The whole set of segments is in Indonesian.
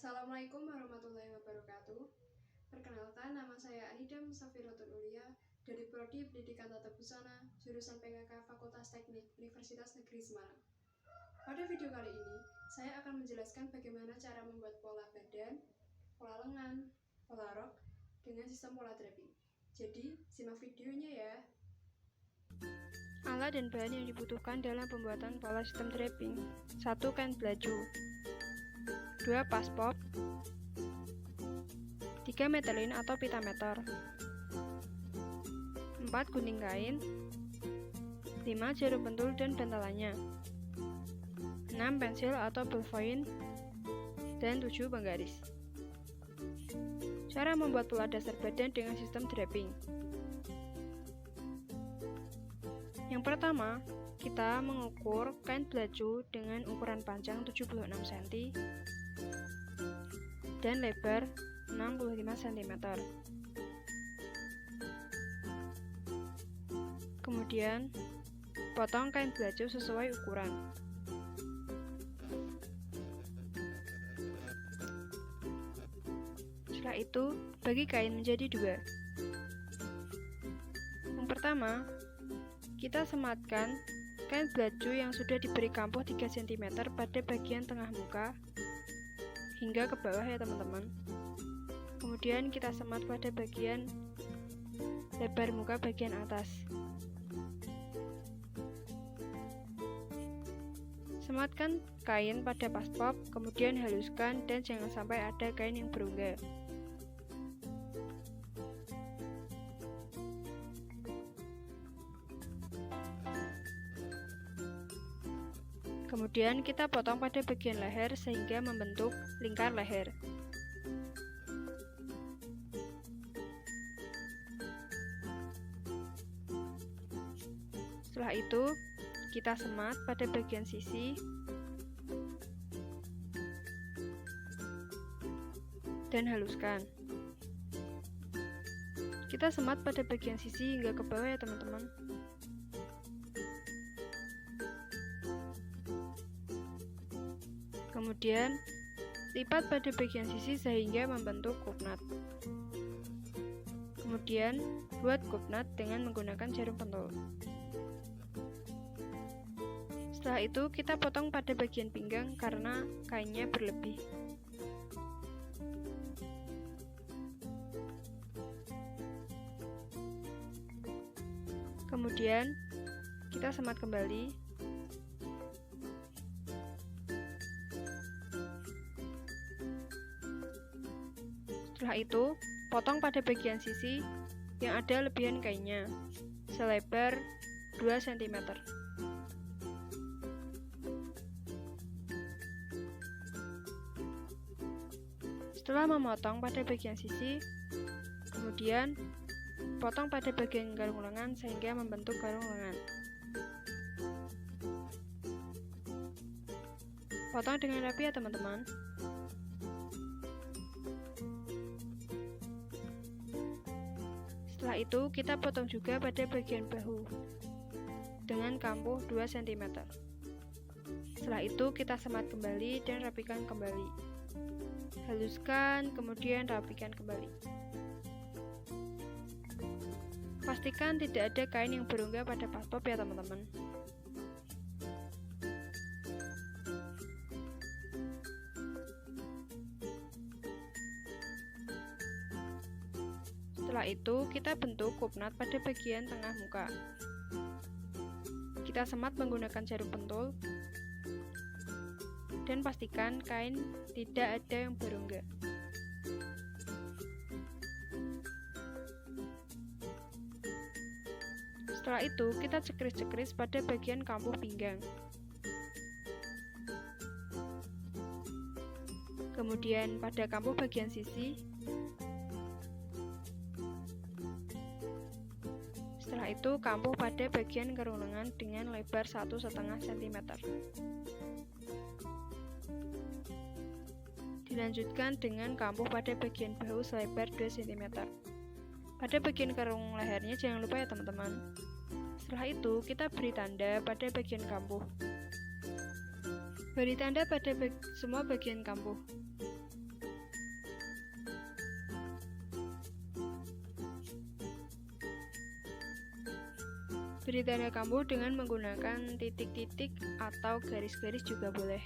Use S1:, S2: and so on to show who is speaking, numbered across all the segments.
S1: Assalamualaikum warahmatullahi wabarakatuh. Perkenalkan, nama saya Anida Musafiratul Ulia dari Prodi Pendidikan Tata Busana, jurusan PKK Fakultas Teknik Universitas Negeri Semarang. Pada video kali ini, saya akan menjelaskan bagaimana cara membuat pola badan, pola lengan, pola rok dengan sistem pola draping. Jadi, simak videonya ya.
S2: Alat dan bahan yang dibutuhkan dalam pembuatan pola sistem draping: 1. Kain baju, 2. paspop, 3. metelin atau pita meter, 4. gunting kain, 5. jarum pentul dan bantalannya, 6. pensil atau ballpoint, dan 7. penggaris. Cara membuat pola dasar badan dengan sistem draping. Yang pertama, kita mengukur kain baju dengan ukuran panjang 76 cm dan lebar 65 cm. Kemudian, potong kain baju sesuai ukuran. Setelah itu, bagi kain menjadi 2. Yang pertama, kita sematkan kain baju yang sudah diberi kampuh 3 cm pada bagian tengah muka hingga ke bawah ya teman-teman. Kemudian kita semat pada bagian lebar muka bagian atas. Sematkan kain pada paspop, kemudian haluskan dan jangan sampai ada kain yang berunggah. Kemudian kita potong pada bagian leher sehingga membentuk lingkar leher. Setelah itu, kita semat pada bagian sisi dan haluskan. Kita semat pada bagian sisi hingga ke bawah ya teman-teman. Kemudian, lipat pada bagian sisi sehingga membentuk kupnat. Kemudian, buat kupnat dengan menggunakan jarum pentul. Setelah itu, kita potong pada bagian pinggang karena kainnya berlebih. Kemudian, kita semat kembali. Setelah itu, potong pada bagian sisi yang ada lebihan kainnya, selebar 2 cm. Setelah memotong pada bagian sisi, kemudian potong pada bagian garung lengan sehingga membentuk garung lengan. Potong dengan rapi ya teman-teman. Setelah itu, kita potong juga pada bagian bahu dengan kampuh 2 cm. Setelah itu, kita semat kembali dan rapikan kembali. Haluskan, kemudian rapikan kembali. Pastikan tidak ada kain yang berunggah pada paspop ya teman-teman. Setelah itu, kita bentuk kupnat pada bagian tengah muka. Kita semat menggunakan jarum pentul dan pastikan kain tidak ada yang berunggah. Setelah itu, kita cekris-cekris pada bagian kampuh pinggang. Kemudian pada kampuh bagian sisi. Setelah itu, kampuh pada bagian garung lengan dengan lebar 1,5 cm. Dilanjutkan dengan kampuh pada bagian bahu selebar 2 cm. Pada bagian garung lehernya jangan lupa ya teman-teman. Setelah itu, kita beri tanda pada bagian kampuh. Beri tanda pada semua bagian kampuh. Beri tanda kambuh dengan menggunakan titik-titik atau garis-garis juga boleh.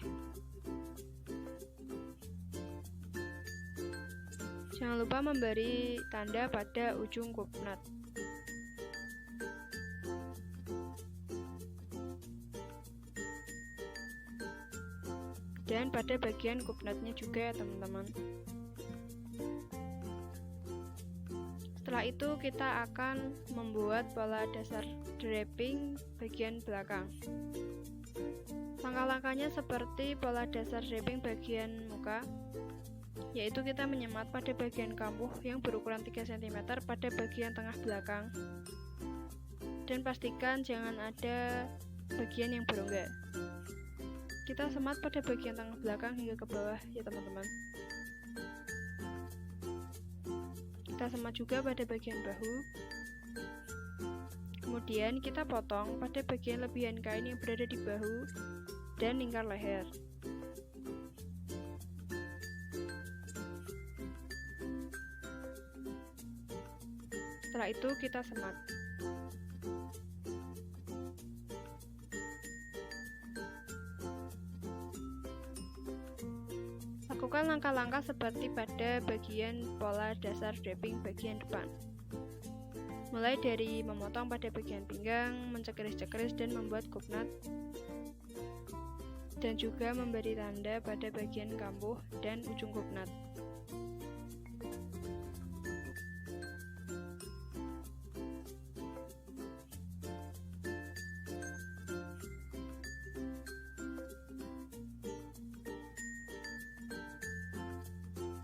S2: Jangan lupa memberi tanda pada ujung kupnat. Dan pada bagian kupnatnya juga ya teman-teman. Setelah itu kita akan membuat pola dasar draping bagian belakang. Langkah-langkahnya seperti pola dasar draping bagian muka, yaitu kita menyemat pada bagian kambuh yang berukuran 3 cm pada bagian tengah belakang, dan pastikan jangan ada bagian yang berongga. Kita semat pada bagian tengah belakang hingga ke bawah ya teman-teman. Kita semat juga pada bagian bahu. Kemudian kita potong pada bagian lebihan kain yang berada di bahu dan lingkar leher. Setelah itu kita semat. Lakukan langkah-langkah seperti pada bagian pola dasar draping bagian depan. Mulai dari memotong pada bagian pinggang, mencekeris-cekeris dan membuat kupnat, dan juga memberi tanda pada bagian kambuh dan ujung kupnat.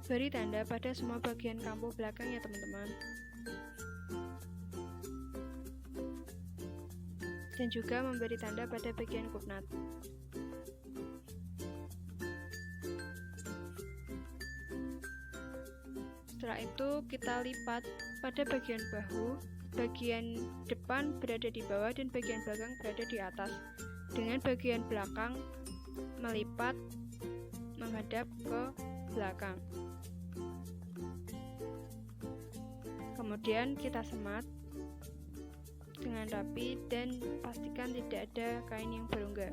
S2: Beri tanda pada semua bagian kambuh belakang ya teman-teman. Dan juga memberi tanda pada bagian kupnat. Setelah itu kita lipat pada bagian bahu, bagian depan berada di bawah dan bagian belakang berada di atas, dengan bagian belakang melipat menghadap ke belakang. Kemudian kita semat dengan rapi dan pastikan tidak ada kain yang berongga.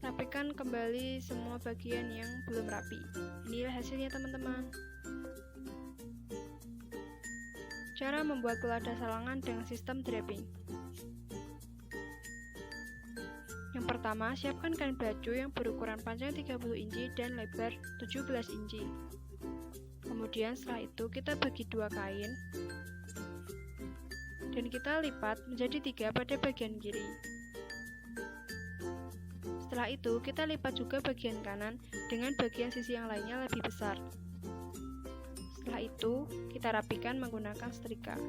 S2: Rapikan kembali semua bagian yang belum rapi. Inilah hasilnya teman-teman. Cara membuat pola dasar lengan dengan sistem draping. Yang pertama, siapkan kain baju yang berukuran panjang 30 inci dan lebar 17 inci. Kemudian setelah itu kita bagi dua kain dan kita lipat menjadi 3 pada bagian kiri. Setelah itu kita lipat juga bagian kanan dengan bagian sisi yang lainnya lebih besar. Setelah itu kita rapikan menggunakan setrika.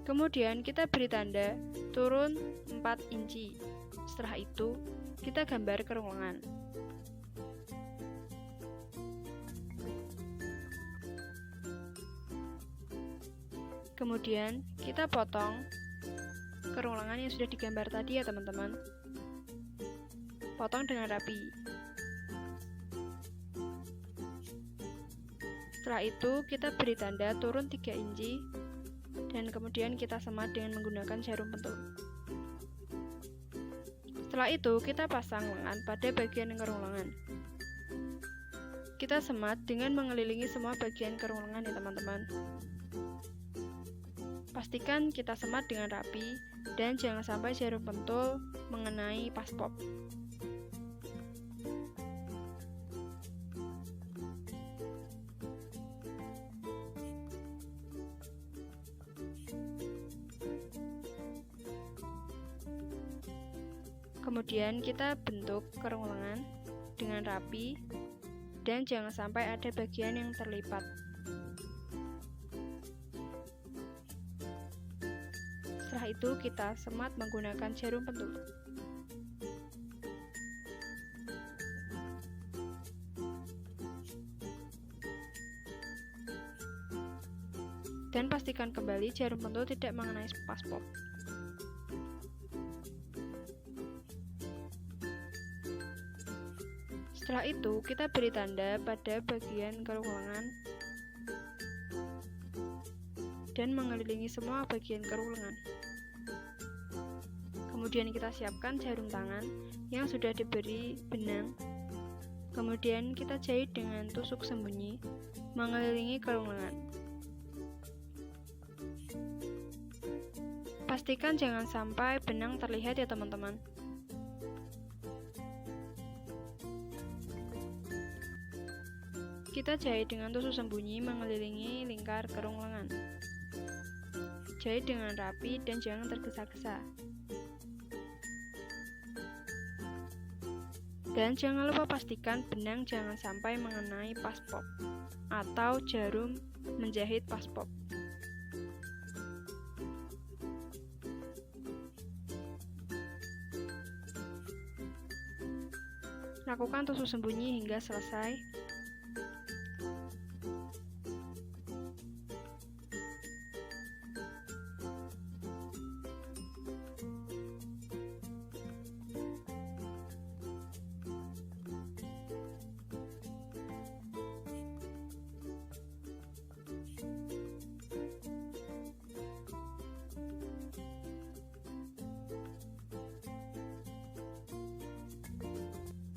S2: Kemudian kita beri tanda turun 4 inci. Setelah itu kita gambar kerung lengan. Kemudian kita potong kerung lengan yang sudah digambar tadi ya teman-teman. Potong dengan rapi. Setelah itu kita beri tanda turun 3 inci dan kemudian kita semat dengan menggunakan jarum pentul. Setelah itu kita pasang lengan pada bagian kerung lengan. Kita semat dengan mengelilingi semua bagian kerung lengan ya teman-teman. Pastikan kita semat dengan rapi dan jangan sampai jarum pentul mengenai paspop. Kemudian kita bentuk kerung lengan dengan rapi dan jangan sampai ada bagian yang terlipat. Setelah itu kita semat menggunakan jarum pentul. Dan pastikan kembali jarum pentul tidak mengenai paspop. Setelah itu, kita beri tanda pada bagian kerung lengan dan mengelilingi semua bagian kerung lengan. Kemudian kita siapkan jarum tangan yang sudah diberi benang. Kemudian kita jahit dengan tusuk sembunyi mengelilingi kerung lengan. Pastikan jangan sampai benang terlihat ya teman-teman. Kita jahit dengan tusuk sembunyi mengelilingi lingkar kerung lengan. Jahit dengan rapi dan jangan tergesa-gesa. Dan jangan lupa pastikan benang jangan sampai mengenai paspop atau jarum menjahit paspop. Lakukan tusuk sembunyi hingga selesai.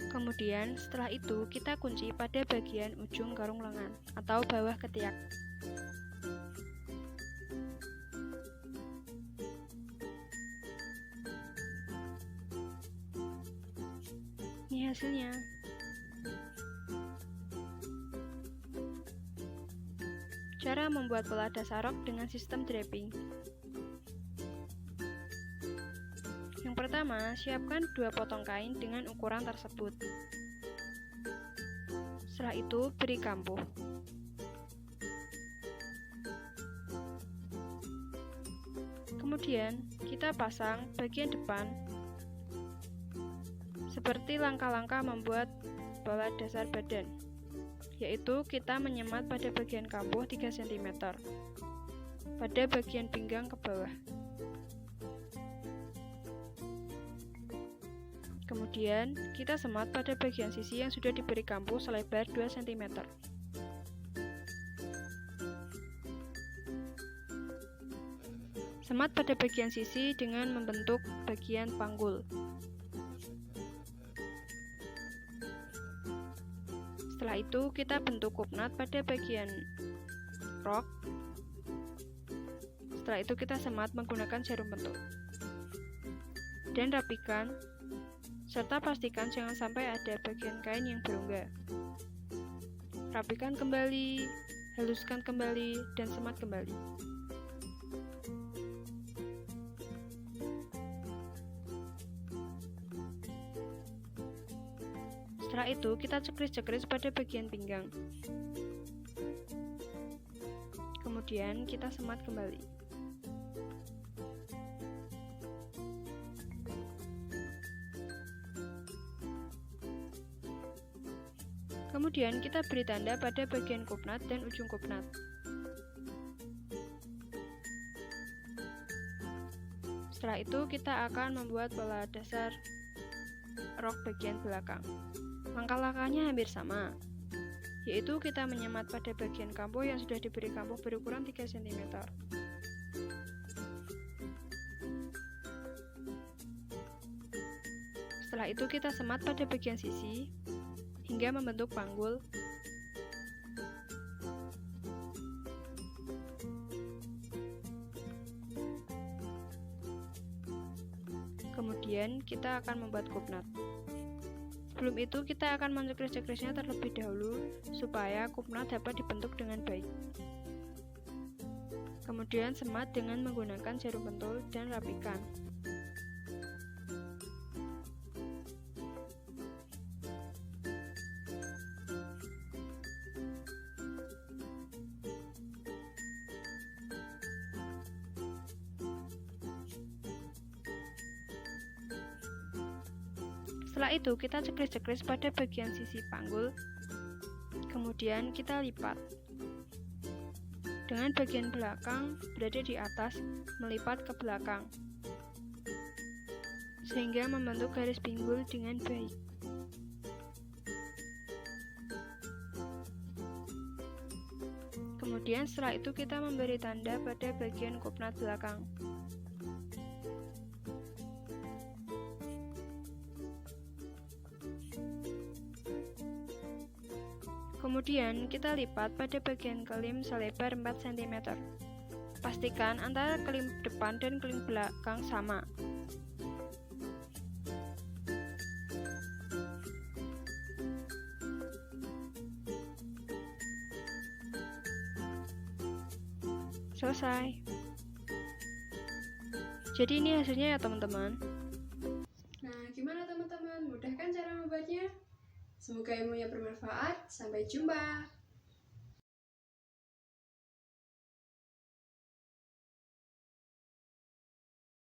S2: Kemudian setelah itu kita kunci pada bagian ujung kerung lengan atau bawah ketiak. Ini hasilnya. Cara membuat pola dasar rok dengan sistem draping. Yang pertama, siapkan 2 potong kain dengan ukuran tersebut. Setelah itu, beri kampuh. Kemudian, kita pasang bagian depan seperti langkah-langkah membuat pola dasar badan, yaitu kita menyemat pada bagian kampuh 3 cm pada bagian pinggang ke bawah. Kemudian, kita semat pada bagian sisi yang sudah diberi kampuh selebar 2 cm. Semat pada bagian sisi dengan membentuk bagian panggul. Setelah itu, kita bentuk kupnat pada bagian rok. Setelah itu, kita semat menggunakan jarum bentuk. Dan rapikan, serta pastikan jangan sampai ada bagian kain yang berongga. Rapikan kembali, haluskan kembali, dan semat kembali. Setelah itu, kita cekris-cekris pada bagian pinggang. Kemudian, kita semat kembali. Kemudian kita beri tanda pada bagian kupnat dan ujung kupnat. Setelah itu kita akan membuat pola dasar rok bagian belakang. Langkah-langkahnya hampir sama, yaitu kita menyemat pada bagian kampuh yang sudah diberi kampuh berukuran 3 cm. Setelah itu kita semat pada bagian sisi hingga membentuk panggul. Kemudian kita akan membuat kupnat. Sebelum itu kita akan mencekris-cekrisnya terlebih dahulu supaya kupnat dapat dibentuk dengan baik. Kemudian semat dengan menggunakan jarum pentul dan rapikan. Setelah itu kita cekris-cekris pada bagian sisi panggul. Kemudian kita lipat. Dengan bagian belakang berada di atas, melipat ke belakang, sehingga membentuk garis pinggul dengan baik. Kemudian setelah itu kita memberi tanda pada bagian kupnat belakang. Kemudian kita lipat pada bagian kelim selebar 4 cm. Pastikan antara kelim depan dan kelim belakang sama. Selesai. Jadi ini hasilnya ya teman-teman.